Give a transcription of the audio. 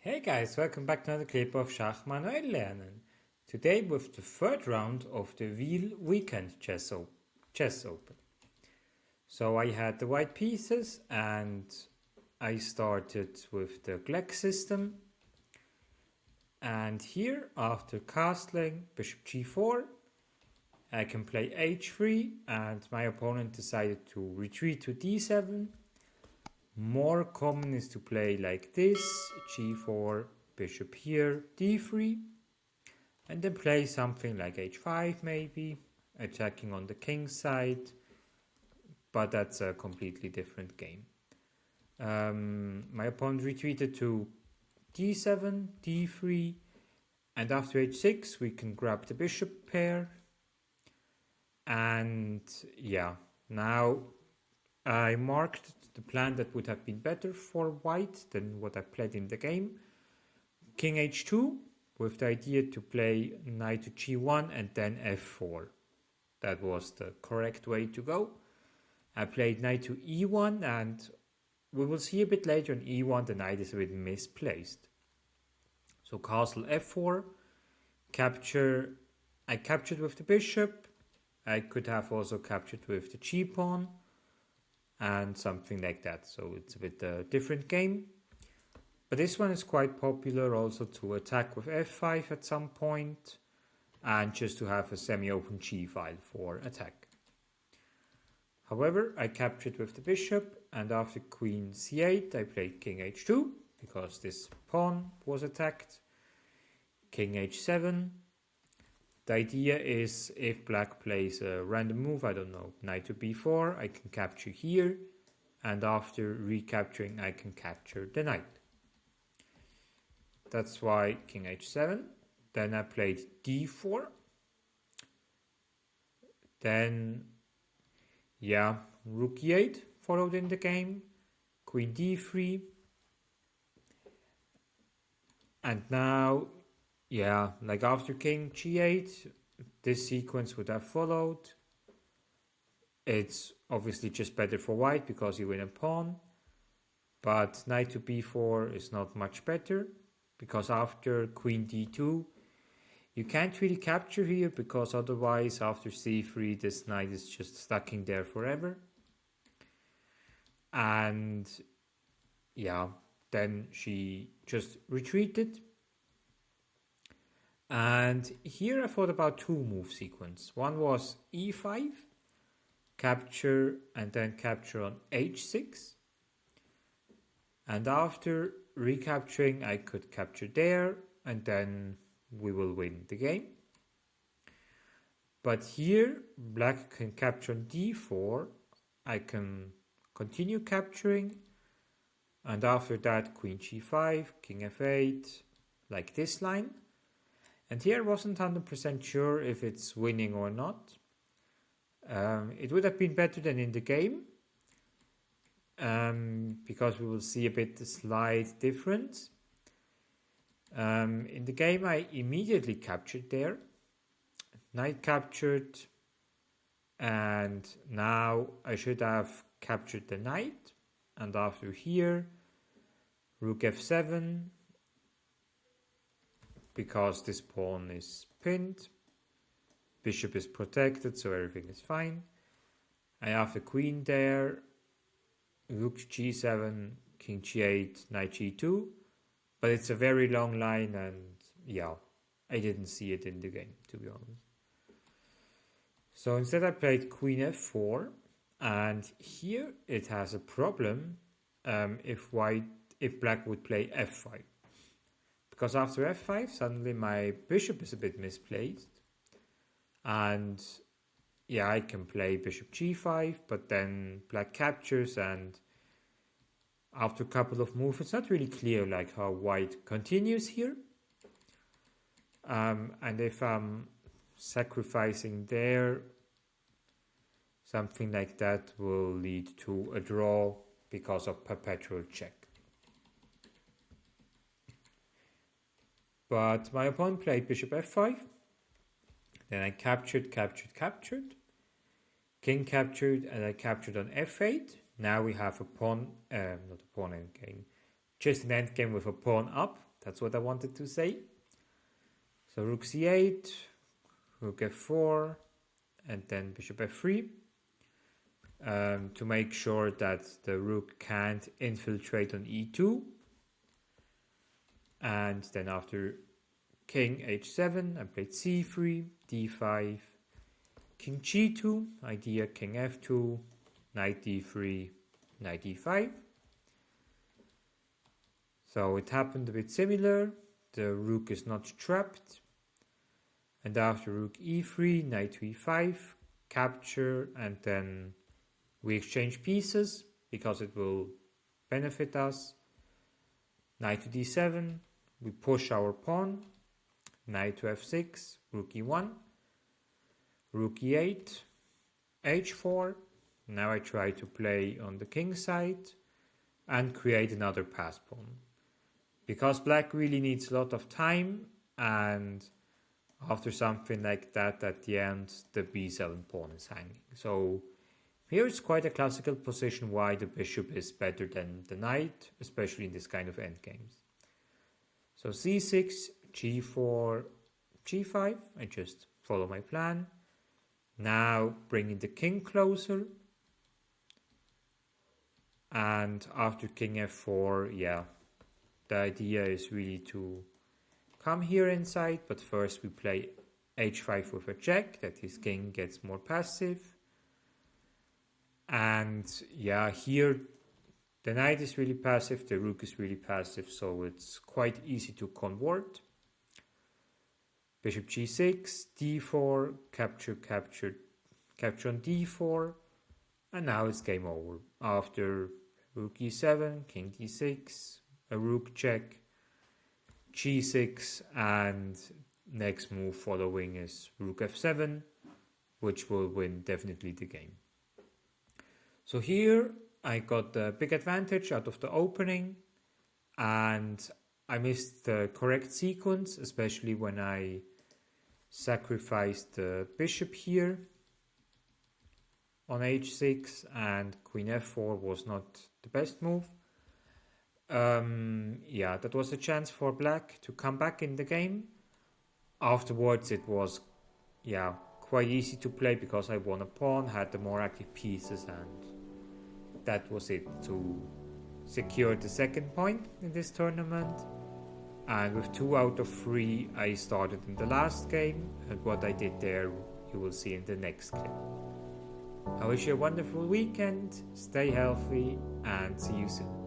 Hey guys, welcome back to another clip of Schach-manuel-lernen. Today with the third round of the Wil Weekend Chess Open. So I had the white pieces and I started with the Gleck system. And here, after castling bishop g4, I can play h3 and my opponent decided to retreat to d7. More common is to play like this, g4, bishop here, d3, and then play something like h5 maybe, attacking on the king side, but that's a completely different game. My opponent retreated to d7, d3, and after h6 we can grab the bishop pair, and yeah, now I marked the plan that would have been better for white than what I played in the game. King h2 with the idea to play knight to g1 and then f4. That was the correct way to go. I played knight to e1 and we will see a bit later on e1 the knight is a bit misplaced. So castle f4, capture. I captured with the bishop. I could have also captured with the g-pawn and something like that. So it's a bit a different game. But this one is quite popular also to attack with f5 at some point and just to have a semi-open g-file for attack. However, I captured with the bishop and after queen c8 I played king h2 because this pawn was attacked. King h7. The idea is if black plays a random move, I don't know, knight to b4, I can capture here, and after recapturing I can capture the knight. That's why king h7. Then I played d4. Then, yeah, rook e8 followed in the game, queen d3. And now, yeah, like after king g8, this sequence would have followed. It's obviously just better for white because you win a pawn. But knight to b4 is not much better because after queen d2, you can't really capture here because otherwise after c3 this knight is just stuck in there forever. And yeah, then she just retreated. And here I thought about two move sequence. One was e5, capture and then capture on h6. And after recapturing I could capture there and then we will win the game. But here black can capture on d4, I can continue capturing and after that queen g5, king f8, like this line. And here I wasn't 100% sure if it's winning or not. It would have been better than in the game. Because we will see a bit slight difference. In the game I immediately captured there. Knight captured. And now I should have captured the knight. And after here, rook f7. Because this pawn is pinned, bishop is protected, so everything is fine. I have the queen there, rook g7, king g8, knight g2, but it's a very long line and yeah, I didn't see it in the game, to be honest. So instead I played queen f4, and here it has a problem if black would play f5. Because after f5, suddenly my bishop is a bit misplaced. And yeah, I can play bishop g5, but then black captures and after a couple of moves, it's not really clear like how white continues here. And if I'm sacrificing there, something like that will lead to a draw because of perpetual check. But my opponent played bishop f5. Then I captured. King captured and I captured on f8. Now we have a pawn, not a pawn endgame, just an endgame with a pawn up. that's what I wanted to say. So rook c8, rook f4, and then bishop f3, to make sure that the rook can't infiltrate on e2. And then after king h7, I played c3, d5, king g2, idea king f2, knight d3, knight d5. So it happened a bit similar. The rook is not trapped. And after rook e3, knight e5, capture, and then we exchange pieces because it will benefit us. Knight to d7, we push our pawn. Knight to f6, rook e1, rook e8, h4. Now I try to play on the king side and create another pass pawn. Because black really needs a lot of time, and after something like that at the end, the b7 pawn is hanging. So here it's quite a classical position why the bishop is better than the knight, especially in this kind of endgames. So c6, g4, g5, I just follow my plan. Now bringing the king closer. And after king f4, yeah, the idea is really to come here inside, but first we play h5 with a check, that his king gets more passive. And yeah, here the knight is really passive, the rook is really passive, so it's quite easy to convert. Bishop g6, d4, capture on d4, and now it's game over. After rook e7, king d6, a rook check, g6, and next move following is rook f7, which will win definitely the game. So here I got the big advantage out of the opening, and I missed the correct sequence, especially when I sacrificed the bishop here on h6, and queen f4 was not the best move. Yeah, that was a chance for black to come back in the game. Afterwards it was, yeah, quite easy to play because I won a pawn, had the more active pieces, and that was it to secure the second point in this tournament. And with 2 out of 3 I started in the last game, and what I did there you will see in the next clip. I wish you a wonderful weekend, stay healthy, and see you soon.